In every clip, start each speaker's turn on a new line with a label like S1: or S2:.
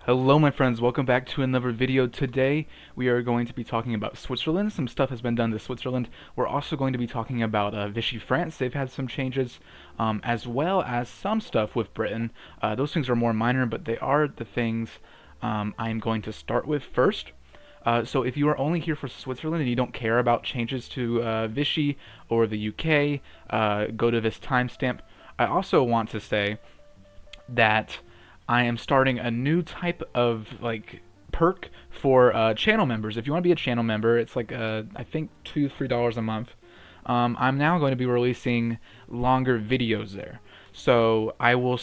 S1: Hello my friends, welcome back to another video. Today we are going to be talking about Switzerland. Some stuff has been done to Switzerland. We're also going to be talking about Vichy France. They've had some changes, as well as some stuff with Britain. Those things are more minor, but they are the things I'm going to start with first. So if you are only here for Switzerland and you don't care about changes to Vichy or the UK, go to this timestamp. I also want to say that I am starting a new type of perk for channel members. If you want to be a channel member, it's like I think $2-3 a month. I'm now going to be releasing longer videos there. So I will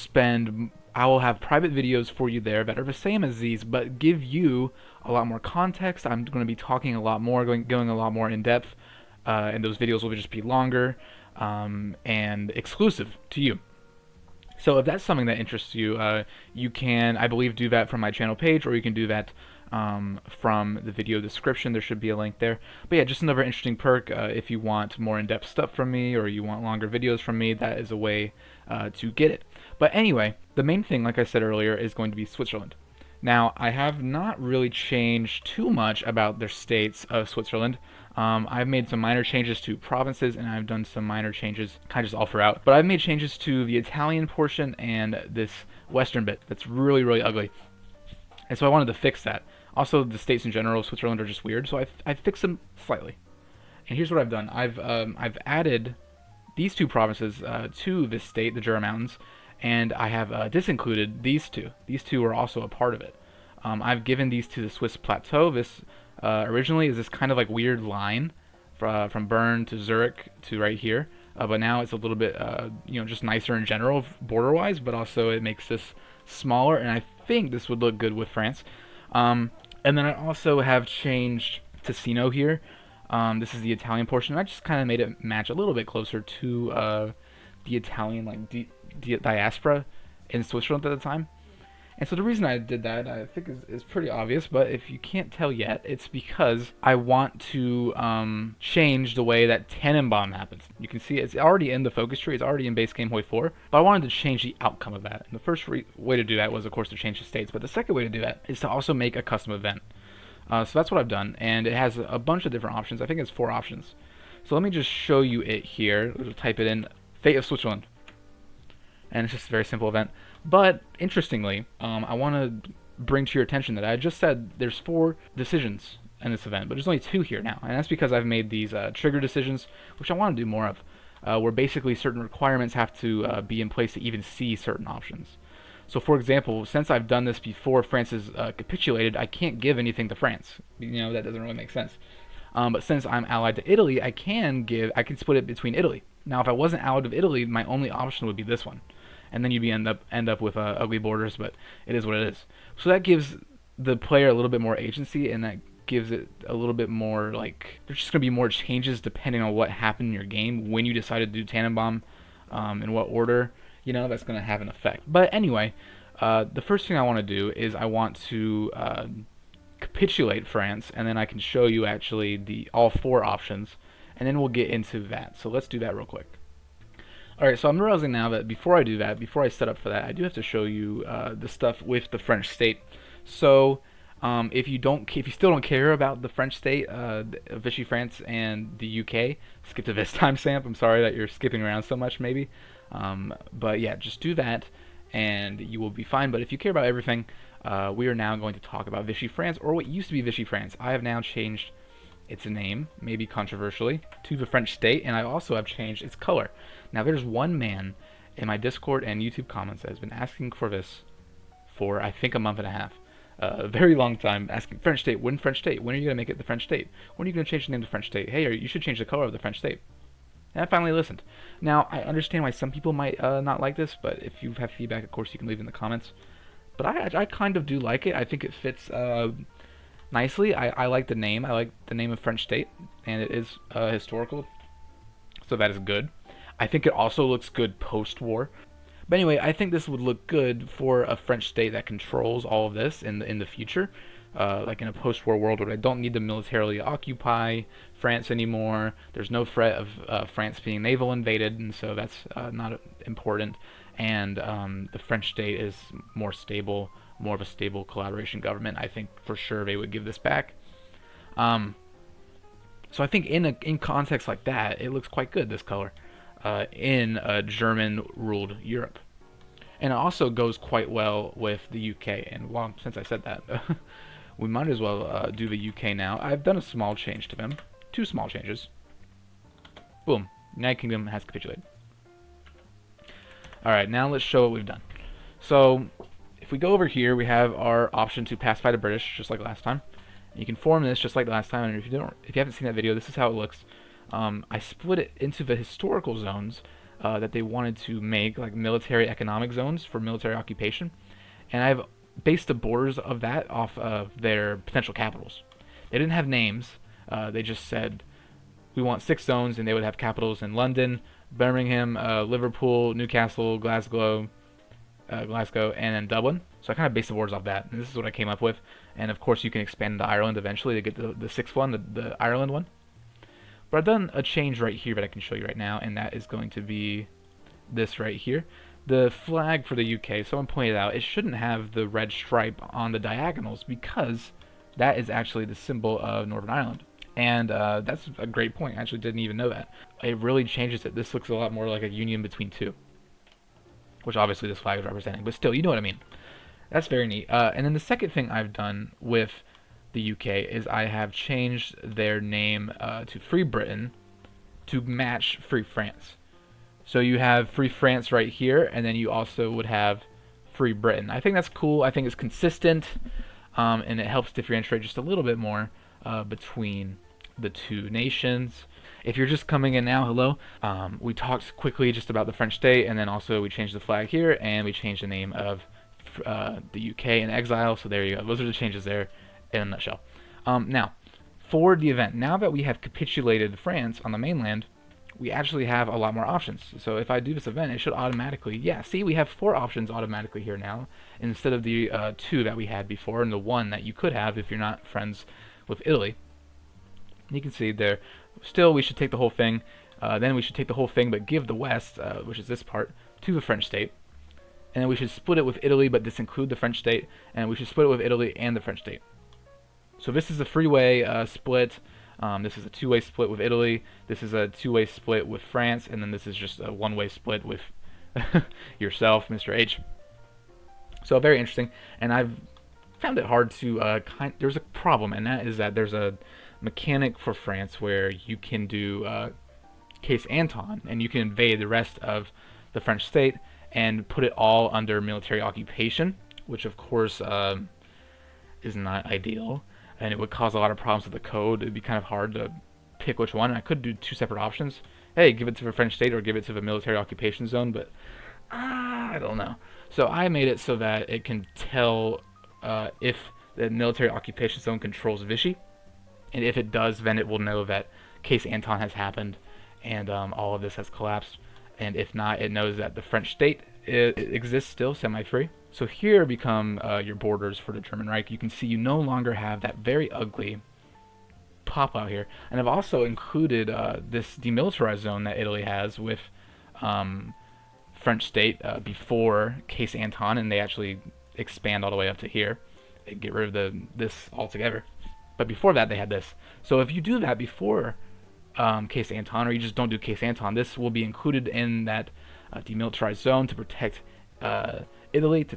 S1: have private videos for you there that are the same as these, but give you a lot more context. I'm going to be talking a lot more, going a lot more in depth, and those videos will just be longer and exclusive to you. So if that's something that interests you, you can, I believe, do that from my channel page, or you can do that from the video description. There should be a link there. But yeah, just another interesting perk. If you want more in-depth stuff from me, or you want longer videos from me, that is a way to get it. But anyway, the main thing, like I said earlier, is going to be Switzerland. Now, I have not really changed too much about the states of Switzerland. I've made some minor changes to provinces, and I've done some minor changes kind of just all throughout. But I've made changes to the Italian portion and this western bit that's really, really ugly. And so I wanted to fix that. Also, the states in general of Switzerland are just weird, so I fixed them slightly. And here's what I've done. I've added these two provinces to this state, the Jura Mountains, and I have disincluded these two. These two are also a part of it. I've given these to the Swiss plateau. This originally is this kind of like weird line from Bern to Zurich to right here, but now it's a little bit just nicer in general border-wise, but also it makes this smaller, and I think this would look good with France. And then I also have changed Ticino here. This is the Italian portion. I just kind of made it match a little bit closer to the Italian diaspora in Switzerland at the time. And so the reason I did that, I think, is pretty obvious, but if you can't tell yet, it's because I want to change the way that Tannenbaum happens. You can see it's already in the focus tree, it's already in base game Hoi 4, but I wanted to change the outcome of that. And the first way to do that was, of course, to change the states, but the second way to do that is to also make a custom event. So that's what I've done, and it has a bunch of different options. I think it's 4 options. So let me just show you it here. We'll type it in, Fate of Switzerland. And it's just a very simple event. But interestingly, I want to bring to your attention that I just said there's 4 decisions in this event, but there's only 2 here now, and that's because I've made these trigger decisions, which I want to do more of, where basically certain requirements have to be in place to even see certain options. So, for example, since I've done this before France has capitulated, I can't give anything to France. That doesn't really make sense. But since I'm allied to Italy, I can split it between Italy. Now, if I wasn't allied with Italy, my only option would be this one. And then you'd end up with ugly borders, but it is what it is. So that gives the player a little bit more agency, and that gives it a little bit more, there's just going to be more changes depending on what happened in your game when you decide to do Tannenbaum, in what order, that's going to have an effect. But anyway, the first thing I want to do is I want to capitulate France, and then I can show you actually all 4 options, and then we'll get into that. So let's do that real quick. Alright, so I'm realizing now that before I do that, before I set up for that, I do have to show you the stuff with the French state. So if you still don't care about the French state, Vichy France and the UK, skip to this timestamp. I'm sorry that you're skipping around so much, maybe. But yeah, just do that, and you will be fine. But if you care about everything, we are now going to talk about Vichy France, or what used to be Vichy France. I have now changed its name, maybe controversially, to the French state, and I also have changed its color. Now, there's one man in my Discord and YouTube comments that has been asking for this for, I think, a month and a half. A very long time, asking, French state, when French state? When are you going to make it the French state? When are you going to change the name to French state? Hey, you should change the color of the French state. And I finally listened. Now, I understand why some people might not like this, but if you have feedback, of course, you can leave in the comments. But I kind of do like it. I think it fits nicely. I like the name. I like the name of French state, and it is historical, so that is good. I think it also looks good post-war. But anyway, I think this would look good for a French state that controls all of this in the future, like in a post-war world where I don't need to militarily occupy France anymore. There's no threat of France being naval invaded, and so that's not important. And the French state is more stable, more of a stable collaboration government, I think for sure they would give this back. So I think in context like that, it looks quite good, this color, in a German-ruled Europe. And it also goes quite well with the UK. And well, since I said that, we might as well do the UK now. I've done a small change to them. 2 small changes. Boom. United Kingdom has capitulated. Alright, now let's show what we've done. So, if we go over here, we have our option to pacify the British, just like last time. You can form this just like last time, and if you haven't seen that video, this is how it looks. I split it into the historical zones that they wanted to make, like military economic zones for military occupation, and I've based the borders of that off of their potential capitals. They didn't have names. They just said we want 6 zones, and they would have capitals in London, Birmingham, Liverpool, Newcastle, Glasgow, and then Dublin. So I kind of based the borders off that, and this is what I came up with. And of course, you can expand into Ireland eventually to get the 6th one, the Ireland one. But I've done a change right here that I can show you right now, and that is going to be this right here. The flag for the UK, someone pointed out, it shouldn't have the red stripe on the diagonals because that is actually the symbol of Northern Ireland. And that's a great point. I actually didn't even know that. It really changes it. This looks a lot more like a union between 2, which obviously this flag is representing, but still, you know what I mean. That's very neat. And then the second thing I've done with the UK is I have changed their name to Free Britain to match Free France. So you have Free France right here, and then you also would have Free Britain. I think that's cool. I think it's consistent, and it helps differentiate just a little bit more between the 2 nations. If you're just coming in now, hello. We talked quickly just about the French state, and then also we changed the flag here, and we changed the name of the UK in exile. So there you go. Those are the changes there in a nutshell. Now, for the event, now that we have capitulated France on the mainland, we actually have a lot more options. So if I do this event, it should automatically, yeah, see, we have 4 options automatically here now, instead of the 2 that we had before, and the 1 that you could have if you're not friends with Italy. You can see there, still we should take the whole thing, then we should take the whole thing but give the West, which is this part, to the French state. And then we should split it with Italy but disinclude the French state, and we should split it with Italy and the French state. So this is a freeway split. This is a 2-way split with Italy. This is a 2-way split with France, and then this is just a 1-way split with yourself, Mr. H. So very interesting, and I've found it hard to there's a problem, and that is that there's a mechanic for France where you can do Case Anton, and you can invade the rest of the French state and put it all under military occupation, which of course is not ideal, and it would cause a lot of problems with the code. It'd be kind of hard to pick which one. I could do 2 separate options. Hey, give it to the French state or give it to the military occupation zone, but I don't know. So I made it so that it can tell if the military occupation zone controls Vichy, and if it does, then it will know that Case Anton has happened and all of this has collapsed. And if not, it knows that the French state it exists still, semi-free. So here become your borders for the German Reich. You can see you no longer have that very ugly pop out here. And I've also included this demilitarized zone that Italy has with French state before Case Anton, and they actually expand all the way up to here and get rid of this altogether. But before that, they had this. So if you do that before Case Anton, or you just don't do Case Anton, this will be included in that demilitarized zone to protect Italy, to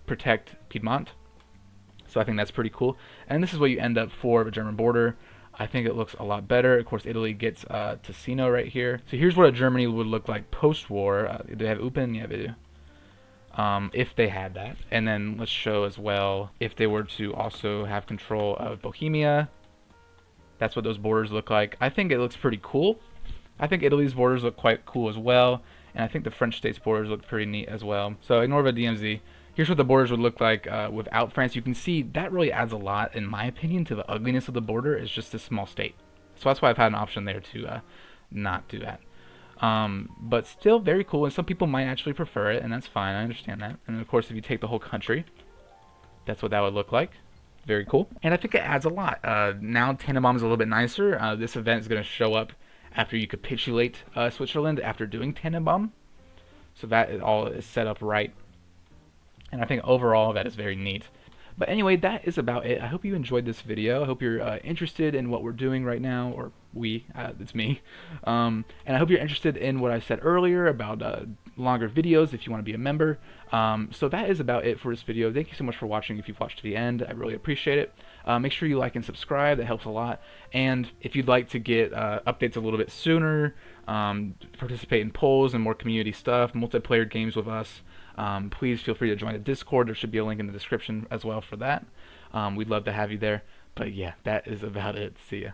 S1: protect Piedmont. So I think that's pretty cool. And this is what you end up for the German border. I think it looks a lot better. Of course, Italy gets Ticino right here. So here's what a Germany would look like post-war. Do they have Eupen? Yeah, they do. If they had that. And then let's show as well if they were to also have control of Bohemia. That's what those borders look like. I think it looks pretty cool. I think Italy's borders look quite cool as well. And I think the French state's borders look pretty neat as well. So ignore the DMZ. Here's what the borders would look like without France. You can see that really adds a lot, in my opinion, to the ugliness of the border. It's just a small state. So that's why I've had an option there to not do that. But still very cool, and some people might actually prefer it, and that's fine. I understand that. And of course, if you take the whole country, that's what that would look like. Very cool. And I think it adds a lot. Now Tannenbaum is a little bit nicer. This event is going to show up after you capitulate Switzerland after doing Tannenbaum. So that all is set up right. And I think overall that is very neat. But anyway, that is about it. I hope you enjoyed this video. I hope you're interested in what we're doing right now, or it's me. And I hope you're interested in what I said earlier about longer videos if you want to be a member. So that is about it for this video. Thank you so much for watching. If you've watched to the end, I really appreciate it. Make sure you like and subscribe. That helps a lot. And if you'd like to get updates a little bit sooner, participate in polls and more community stuff, multiplayer games with us, please feel free to join the Discord. There should be a link in the description as well for that. We'd love to have you there. But yeah, that is about it. See ya.